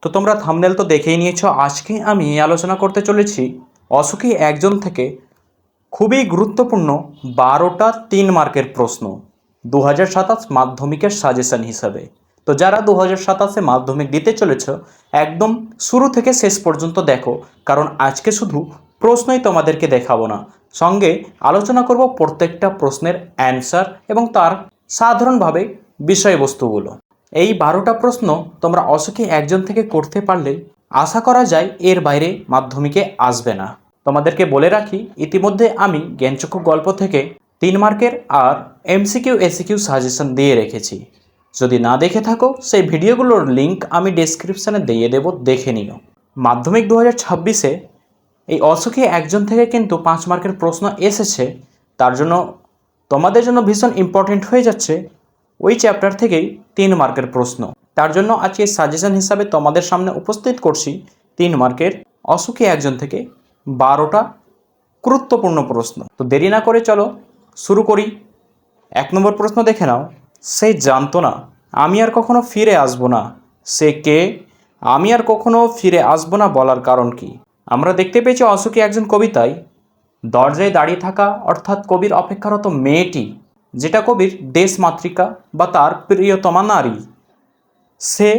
তো তোমরা থাম্বনেল তো দেখেই নিয়েছো। আজকে আমি আলোচনা করতে চলেছি অসুখী একজন থেকে খুবই গুরুত্বপূর্ণ 12টা 3 মার্কের প্রশ্ন 2027 মাধ্যমিকের সাজেশন হিসাবে। তো যারা 2027-এ মাধ্যমিক দিতে চলেছ একদম শুরু থেকে শেষ পর্যন্ত দেখো, কারণ আজকে শুধু প্রশ্নই তোমাদেরকে দেখাবো না, সঙ্গে আলোচনা করব প্রত্যেকটা প্রশ্নের অ্যান্সার এবং তার সাধারণভাবে বিষয়বস্তুগুলো। এই 12টা প্রশ্ন তোমরা অসুখী একজন থেকে করতে পারলে আশা করা যায় এর বাইরে মাধ্যমিকে আসবে না। তোমাদেরকে বলে রাখি, ইতিমধ্যে আমি জ্ঞানচক্ষু গল্প থেকে 3 মার্কের আর এমসিকিউ এসিকিউ সাজেশন দিয়ে রেখেছি। যদি না দেখে থাকো সেই ভিডিওগুলোর লিঙ্ক আমি ডেসক্রিপশানে দিয়ে দেব, দেখে নিও। মাধ্যমিক 2026-এ এই অসুখী একজন থেকে কিন্তু 5 মার্কের প্রশ্ন এসেছে, তার জন্য তোমাদের জন্য ভীষণ ইম্পর্টেন্ট হয়ে যাচ্ছে ওই চ্যাপ্টার থেকেই 3 মার্কের প্রশ্ন। তার জন্য আজকে সাজেশন হিসাবে তোমাদের সামনে উপস্থিত করছি 3 মার্কের অসুখী একজন থেকে 12টা গুরুত্বপূর্ণ প্রশ্ন। তো দেরি না করে চলো শুরু করি। 1 নম্বর প্রশ্ন দেখে নাও। সে জানতো না আমি আর কখনো ফিরে আসবো না, সে কে? আমি আর কখনো ফিরে আসবো না বলার কারণ কি? আমরা দেখতে পেয়েছি অসুখী একজন কবিতায় দরজায় দাঁড়িয়ে থাকা অর্থাৎ কবির অপেক্ষারত মেয়েটি, যেটা কবির দেশমাতৃকা বা তার প্রিয়তমা নারী, সে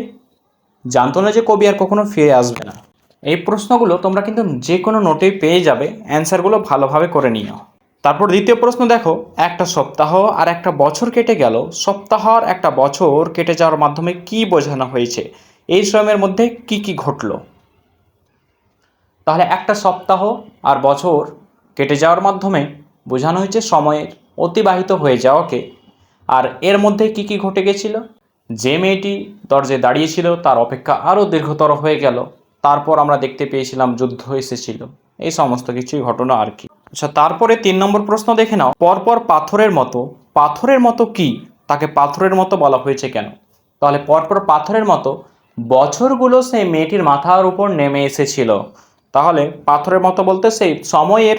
জানতো না যে কবি আর কখনো ফিরে আসবে না। এই প্রশ্নগুলো তোমরা কিন্তু যে কোনো নোটেই পেয়ে যাবে, অ্যান্সারগুলো ভালোভাবে করে নিও। তারপর দ্বিতীয় প্রশ্ন দেখো, একটা সপ্তাহ আর একটা বছর কেটে গেল, সপ্তাহ আর একটা বছর কেটে যাওয়ার মাধ্যমে কি বোঝানো হয়েছে? এই সময়ের মধ্যে কি কি ঘটলো? তাহলে একটা সপ্তাহ আর বছর কেটে যাওয়ার মাধ্যমে বোঝানো হয়েছে সময়ের অতিবাহিত হয়ে যাওয়াকে। আর এর মধ্যে কি কি ঘটে গেছিল? যে মেয়েটি দরজায় দাঁড়িয়েছিল তার অপেক্ষা আরও দীর্ঘতর হয়ে গেল, তারপর আমরা দেখতে পেয়েছিলাম যুদ্ধ এসেছিল, এই সমস্ত কিছুই ঘটনা আর কি। আচ্ছা, তারপরে 3 নম্বর প্রশ্ন দেখে নাও। পরপর পাথরের মতো, পাথরের মতো কি? তাকে পাথরের মতো বলা হয়েছে কেন? তাহলে পরপর পাথরের মতো বছরগুলো সেই মেয়েটির মাথার উপর নেমে এসেছিল। তাহলে পাথরের মতো বলতে সেই সময়ের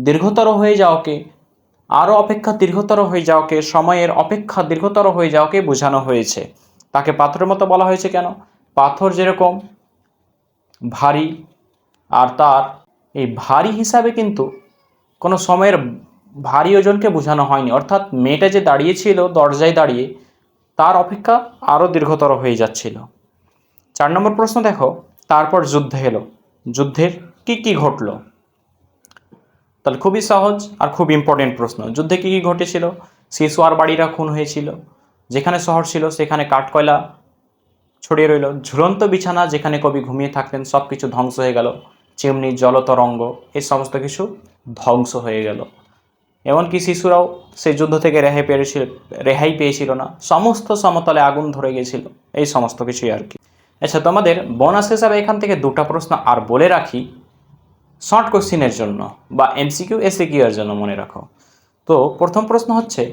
দীর্ঘতর হয়ে যাওয়াকে, আরও অপেক্ষা দীর্ঘতর হয়ে যাওয়াকে, সময়ের অপেক্ষা দীর্ঘতর হয়ে যাওয়াকে বোঝানো হয়েছে। তাকে পাথরের মতো বলা হয়েছে কেন? পাথর যেরকম ভারী, আর তার এই ভারী হিসাবে কিন্তু কোনো সময়ের ভারী ওজনকে বোঝানো হয়নি, অর্থাৎ মেয়েটা যে দাঁড়িয়েছিল দরজায় দাঁড়িয়ে তার অপেক্ষা আরও দীর্ঘতর হয়ে যাচ্ছিল। 4 নম্বর প্রশ্ন দেখো, তারপর যুদ্ধ এলো, যুদ্ধের কি কি ঘটলো? তাহলে খুবই সহজ আর খুব ইম্পর্টেন্ট প্রশ্ন। যুদ্ধে কী কী ঘটেছিল? শিশু বাড়িরা খুন হয়েছিল, যেখানে শহর ছিল সেখানে কাঠকয়লা ছড়িয়ে রইল, ঝুলন্ত বিছানা যেখানে কবি ঘুমিয়ে থাকতেন সব কিছু ধ্বংস হয়ে গেল, চিমনি জলতরঙ্গ এই সমস্ত কিছু ধ্বংস হয়ে গেল। এমনকি শিশুরাও সেই যুদ্ধ থেকে রেহাই পেয়েছিল না, সমস্ত সমতলে আগুন ধরে গেছিল, এই সমস্ত কিছুই আর কি। আচ্ছা, তোমাদের বোনাস হিসাবে এখান থেকে 2টা প্রশ্ন আর বলে রাখি শর্ট কোশ্চিনের জন্য বা এমসিকিউ এসিকিউ এর জন্য, মনে রাখো। তো প্রথম প্রশ্ন হচ্ছে,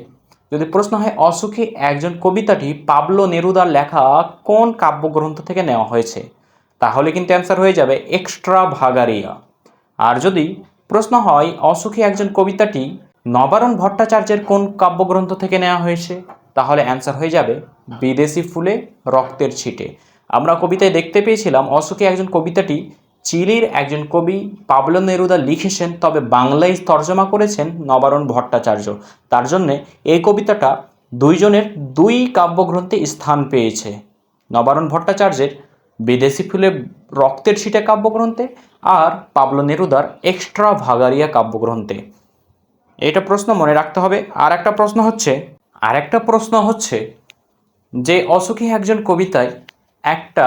যদি প্রশ্ন হয় অসুখী একজন কবিতাটি পাবলো নেরুদার লেখা কোন কাব্যগ্রন্থ থেকে নেওয়া হয়েছে, তাহলে কিন্তু অ্যান্সার হয়ে যাবে এক্সট্রা ভাগারিয়া। আর যদি প্রশ্ন হয় অসুখী একজন কবিতাটি নবারুণ ভট্টাচার্যের কোন কাব্যগ্রন্থ থেকে নেওয়া হয়েছে, তাহলে অ্যান্সার হয়ে যাবে বিদেশি ফুলে রক্তের ছিটে। আমরা কবিতায় দেখতে পেয়েছিলাম অসুখী একজন কবিতাটি চিলির একজন কবি পাবলো নেরুদা লিখেছেন, তবে বাংলায় তর্জমা করেছেন নবারুণ ভট্টাচার্য। তার জন্যে এই কবিতাটা দুইজনের দুই কাব্যগ্রন্থে স্থান পেয়েছে, নবারুণ ভট্টাচার্যের বিদেশি ফুলে রক্তের ছিটে কাব্যগ্রন্থে আর পাবলো নেরুদার এক্সট্রা ভাগারিয়া কাব্যগ্রন্থে। এটা প্রশ্ন মনে রাখতে হবে। আর একটা প্রশ্ন হচ্ছে যে অসুখী একজন কবিতায় একটা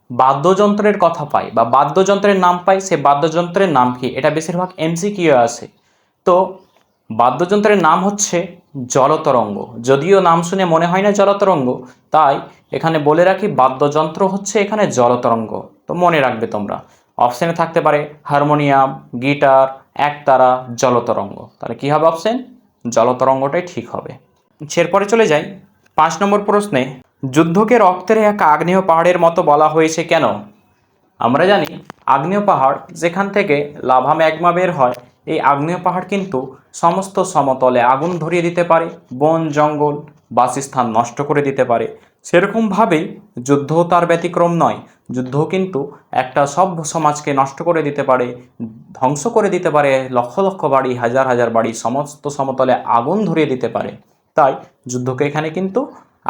বাদ্যযন্ত্রের কথা পাই বা বাদ্যযন্ত্রের নাম পাই, সে বাদ্যযন্ত্রের নাম কি? এটা বেশিরভাগ এমসিকিউ আছে। তো বাদ্যযন্ত্রের নাম হচ্ছে জলতরঙ্গ। যদিও নাম শুনে মনে হয় না জলতরঙ্গ, তাই এখানে বলে রাখি বাদ্যযন্ত্র হচ্ছে এখানে জলতরঙ্গ। তো মনে রাখবে তোমরা, অপশানে থাকতে পারে হারমোনিয়াম, গিটার, একতারা, জলতরঙ্গ। তাহলে কী হবে? অপশান জলতরঙ্গটাই ঠিক হবে। এরপরে চলে যাই 5 নম্বর প্রশ্নে, যুদ্ধকে রক্তের এক আগ্নেয় পাহাড়ের মতো বলা হয়েছে কেন? আমরা জানি আগ্নেয় পাহাড় যেখান থেকে লাভা ম্যাগমা বের হয়, এই আগ্নেয় পাহাড় কিন্তু সমস্ত সমতলে আগুন ধরিয়ে দিতে পারে, বন জঙ্গল বাসস্থান নষ্ট করে দিতে পারে। সেরকমভাবেই যুদ্ধও তার ব্যতিক্রম নয়। যুদ্ধও কিন্তু একটা সভ্য সমাজকে নষ্ট করে দিতে পারে, ধ্বংস করে দিতে পারে, লক্ষ লক্ষ বাড়ি, হাজার হাজার বাড়ি, সমস্ত সমতলে আগুন ধরিয়ে দিতে পারে। তাই যুদ্ধকে এখানে কিন্তু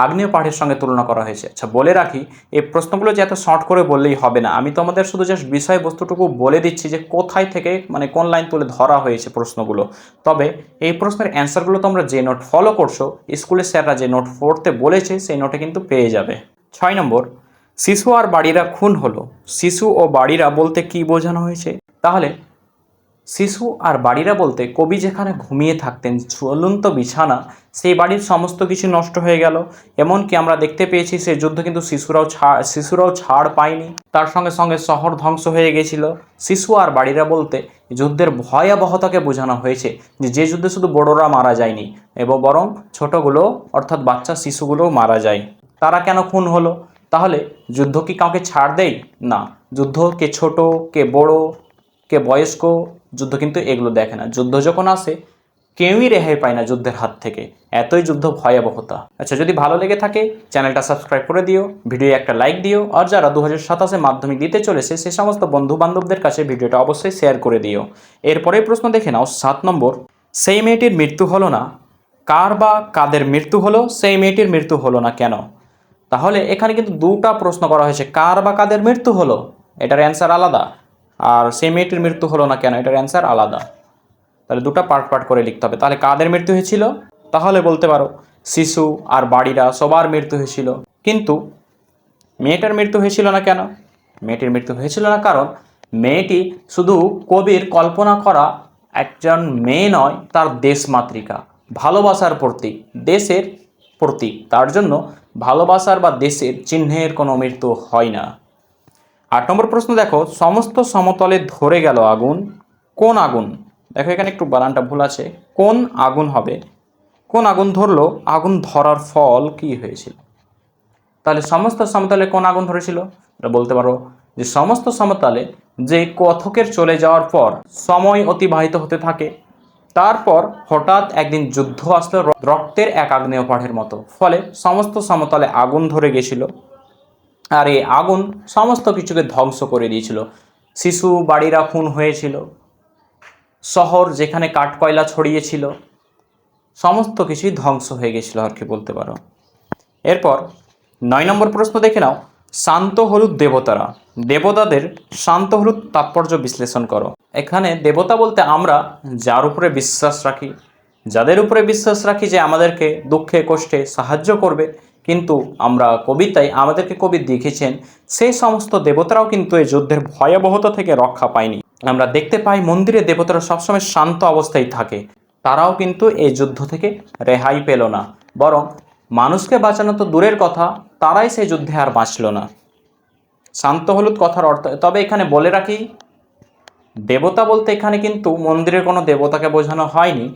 আগ্নেয় পাহাড়ের সঙ্গে তুলনা করা হয়েছে। আচ্ছা, বলে রাখি, এই প্রশ্নগুলো যে এত শর্ট করে বললেই হবে না, আমি তোমাদের শুধু জাস্ট বিষয়বস্তুটুকু বলে দিচ্ছি যে কোথায় থেকে মানে কোন লাইন তুলে ধরা হয়েছে প্রশ্নগুলো। তবে এই প্রশ্নের অ্যান্সারগুলো তোমরা যে নোট ফলো করছো, স্কুলের স্যাররা যে নোট পড়তে বলেছে সেই নোটে কিন্তু পেয়ে যাবে। 6 নম্বর, শিশু আর বাড়িরা খুন হলো। শিশু ও বাড়িরা বলতে কি বোঝানো হয়েছে? তাহলে শিশু আর বাড়িরা বলতে কবি যেখানে ঘুমিয়ে থাকতেন ঝুলন্ত বিছানা, সেই বাড়ির সমস্ত কিছু নষ্ট হয়ে গেল। এমনকি আমরা দেখতে পেয়েছি সেই যুদ্ধ কিন্তু শিশুরাও ছাড় পায়নি, তার সঙ্গে সঙ্গে শহর ধ্বংস হয়ে গেছিল। শিশু আর বাড়িরা বলতে যুদ্ধের ভয়াবহতাকে বোঝানো হয়েছে, যে যুদ্ধে শুধু বড়রা মারা যায়নি এবং বরং ছোটগুলো অর্থাৎ বাচ্চা শিশুগুলোও মারা যায়। তারা কেন খুন হলো? তাহলে যুদ্ধ কি কাউকে ছাড় দেয়? না, যুদ্ধ কে ছোট, কে বড়, কে বয়স্ক, যুদ্ধ কিন্তু এগুলো দেখে না। যুদ্ধ যখন আসে কেউই রেহাই পায় না যুদ্ধের হাত থেকে, এতই যুদ্ধ ভয়াবহতা। আচ্ছা, যদি ভালো লেগে থাকে চ্যানেলটা সাবস্ক্রাইব করে দিও, ভিডিও একটা লাইক দিও, আর যারা 2027 মাধ্যমিক দিতে চলেছে সে সমস্ত বন্ধু বান্ধবদের কাছে ভিডিওটা অবশ্যই শেয়ার করে দিও। এরপরের প্রশ্ন দেখে নাও 7 নম্বর, সেই মেয়েটির মৃত্যু হলো না, কার বা কাদের মৃত্যু হলো? সেই মেয়েটির মৃত্যু হলো না কেন? তাহলে এখানে কিন্তু দুটা প্রশ্ন করা হয়েছে, কার বা কাদের মৃত্যু হলো, এটার অ্যান্সার আলাদা, আর সেই মেয়েটির মৃত্যু হলো না কেন, এটার অ্যান্সার আলাদা। তাহলে দুটো পার্ট পার্ট করে লিখতে হবে। তাহলে কাদের মৃত্যু হয়েছিল? তাহলে বলতে পারো শিশু আর বাড়িরা সবার মৃত্যু হয়েছিল। কিন্তু মেয়েটার মৃত্যু হয়েছিল না কেন? মেয়েটির মৃত্যু হয়েছিল না কারণ মেয়েটি শুধু কবির কল্পনা করা একজন মেয়ে নয়, তার দেশমাতৃকা, ভালোবাসার প্রতীক, দেশের প্রতীক। তার জন্য ভালোবাসার বা দেশের চিহ্নের কোনো মৃত্যু হয় না। 8 নম্বর প্রশ্ন দেখো, সমস্ত সমতলে ধরে গেল আগুন, কোন আগুন? দেখো এখানে একটু বানানটা ভুল আছে, কোন আগুন হবে? কোন আগুন ধরলো? আগুন ধরার ফল কি হয়েছিল? তাহলে সমস্ত সমতলে কোন আগুন ধরেছিল? এটা বলতে পারো যে সমস্ত সমতলে যে কথকের চলে যাওয়ার পর সময় অতিবাহিত হতে থাকে, তারপর হঠাৎ একদিন যুদ্ধ আসলো রক্তের এক আগ্নেয় পাহাড়ের মতো, ফলে সমস্ত সমতলে আগুন ধরে গেছিল। আর এই আগুন সমস্ত কিছুকে ধ্বংস করে দিয়েছিল। শিশু বাড়িরা খুন হয়েছিল, শহর যেখানে কাঠকয়লা ছড়িয়েছিল সমস্ত কিছুই ধ্বংস হয়ে গেছিল আর কি বলতে পারো। এরপর 9 নম্বর প্রশ্ন দেখে নাও, শান্ত হলুদ দেবতারা, দেবতাদের শান্ত হলুদ তাৎপর্য বিশ্লেষণ করো। এখানে দেবতা বলতে আমরা যার উপরে বিশ্বাস রাখি, যাদের উপরে বিশ্বাস রাখি যে আমাদেরকে দুঃখে কষ্টে সাহায্য করবে, কিন্তু আমরা কবিতায় আমাদেরকে কবি দেখেছেন সেই সমস্ত দেবতারাও কিন্তু এই যুদ্ধের ভয়াবহতা থেকে রক্ষা পায়নি। আমরা দেখতে পাই মন্দিরে দেবতারা সবসময় শান্ত অবস্থায় থাকে, তারাও কিন্তু এই যুদ্ধ থেকে রেহাই পেল না, বরং মানুষকে বাঁচানো তো দূরের কথা, তারাই সেই যুদ্ধে আর বাঁচল না। শান্ত হলুদ কথার অর্থ, তবে এখানে বলে রাখি দেবতা বলতে এখানে কিন্তু মন্দিরের কোনো দেবতাকে বোঝানো হয়নি।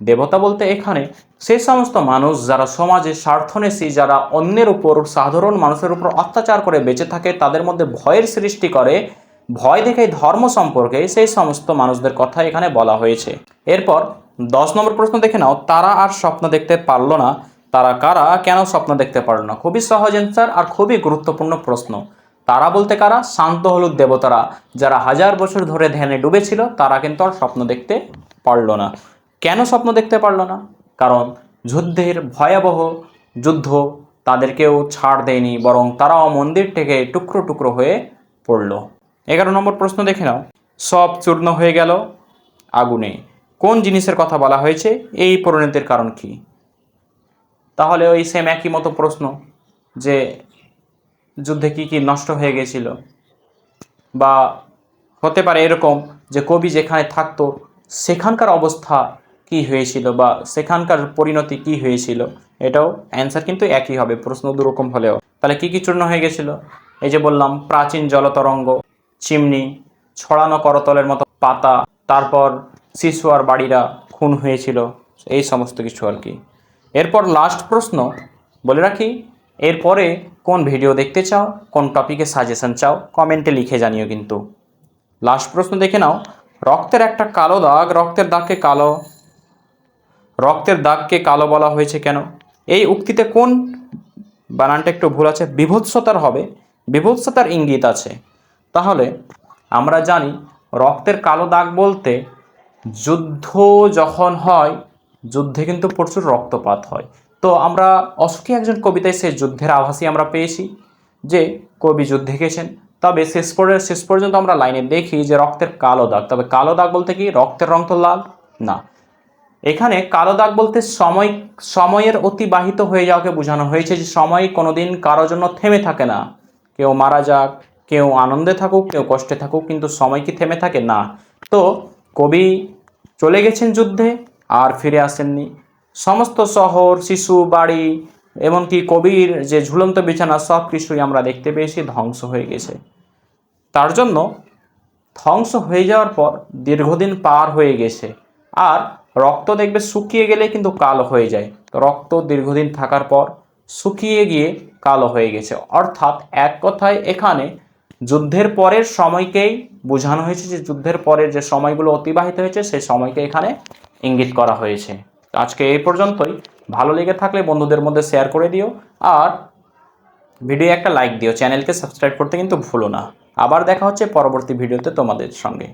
দেবতা বলতে এখানে সেই সমস্ত মানুষ যারা সমাজে স্বার্থনেশী, যারা অন্যের উপর, সাধারণ মানুষের উপর অত্যাচার করে বেঁচে থাকে, তাদের মধ্যে ভয়ের সৃষ্টি করে, ভয় দেখে ধর্ম সম্পর্কে, সেই সমস্ত মানুষদের কথা এখানে বলা হয়েছে। এরপর 10 নম্বর প্রশ্ন দেখে নাও, তারা আর স্বপ্ন দেখতে পারলো না, তারা কারা, কেন স্বপ্ন দেখতে পারলো না? খুবই সহজ অ্যান্সার আর খুবই গুরুত্বপূর্ণ প্রশ্ন। তারা বলতে কারা? শান্ত হলুদ দেবতারা, যারা হাজার বছর ধরে ধ্যানে ডুবেছিল, তারা কিন্তু আর স্বপ্ন দেখতে পারলো না। কেন স্বপ্ন দেখতে পারলো না? কারণ যুদ্ধের ভয়াবহ যুদ্ধ তাদেরকেও ছাড় দেয়নি, বরং তারাও মন্দির থেকে টুকরো টুকরো হয়ে পড়ল। 11 নম্বর প্রশ্ন দেখে নাও, সব চূর্ণ হয়ে গেল আগুনে, কোন জিনিসের কথা বলা হয়েছে? এই পরিণতির কারণ কি? তাহলে ওই সেম একই মতো প্রশ্ন, যে যুদ্ধে কি কি নষ্ট হয়ে গেছিল, বা হতে পারে এরকম যে কবি যেখানে থাকতো সেখানকার অবস্থা কি হয়েছিল, বা সেখানকার পরিণতি কি হয়েছিল। এটাও অ্যান্সার কিন্তু একই হবে, প্রশ্ন দুরকম হলেও। তাহলে কি কি চূর্ণ হয়ে গেছিল? এই যে বললাম, প্রাচীন জলতরঙ্গ, চিমনি, ছড়ানো করতলের মতো পাতা, তারপর শিশু আর বাড়িরা খুন হয়েছিল, এই সমস্ত কিছু আর কি। এরপর লাস্ট প্রশ্ন বলে রাখি, এরপরে কোন ভিডিও দেখতে চাও, কোন টপিকে সাজেশন চাও, কমেন্টে লিখে জানিও কিন্তু। লাস্ট প্রশ্ন দেখে নাও, রক্তের একটা কালো দাগ, রক্তের দাগকে কালো বলা হয়েছে কেন? এই উক্তিতে কোন বানানটা একটু ভুল আছে, বিভৎসতার হবে, বিভৎসতার ইঙ্গিত আছে। তাহলে আমরা জানি রক্তের কালো দাগ বলতে যুদ্ধ যখন হয়, যুদ্ধে কিন্তু প্রচুর রক্তপাত হয়। তো আমরা অশোকে একজন কবিতায় সেই যুদ্ধের আভাসই আমরা পেয়েছি, যে কবি যুদ্ধে গেছেন। তবে শেষ পর্যন্ত আমরা লাইনে দেখি যে রক্তের কালো দাগ। তবে কালো দাগ বলতে কি রক্তের রং তো লাল না, এখানে কালো দাগ বলতে সময়ের অতিবাহিত হয়ে যাওয়াকে বোঝানো হয়েছে, যে সময় কোনোদিন কারোর জন্য থেমে থাকে না। কেউ মারা যাক, কেউ আনন্দে থাকুক, কেউ কষ্টে থাকুক, কিন্তু সময় কি থেমে থাকে না। তো কবি চলে গেছেন যুদ্ধে আর ফিরে আসেননি। সমস্ত শহর, শিশু, বাড়ি, এমনকি কবির যে ঝুলন্ত বিছানা, সব কিছুই আমরা দেখতে পেয়েছি ধ্বংস হয়ে গেছে। তার জন্য ধ্বংস হয়ে যাওয়ার পর দীর্ঘদিন পার হয়ে গেছে, আর রক্ত দেখবে শুকিয়ে গেলে কিন্তু কালো হয়ে যায়। রক্ত দীর্ঘদিন থাকার পর শুকিয়ে গিয়ে কালো হয়ে গেছে। অর্থাৎ এক কথায় এখানে যুদ্ধের পরের সময়কেই বোঝানো হয়েছে, যে যুদ্ধের পরের যে সময়গুলো অতিবাহিত হয়েছে সেই সময়কে এখানে ইঙ্গিত করা হয়েছে। আজকে এই পর্যন্তই। ভালো লেগে থাকলে বন্ধুদের মধ্যে শেয়ার করে দিও, আর ভিডিও একটা লাইক দিও, চ্যানেলকে সাবস্ক্রাইব করতে কিন্তু ভুলো না। আবার দেখা হচ্ছে পরবর্তী ভিডিওতে তোমাদের সঙ্গে।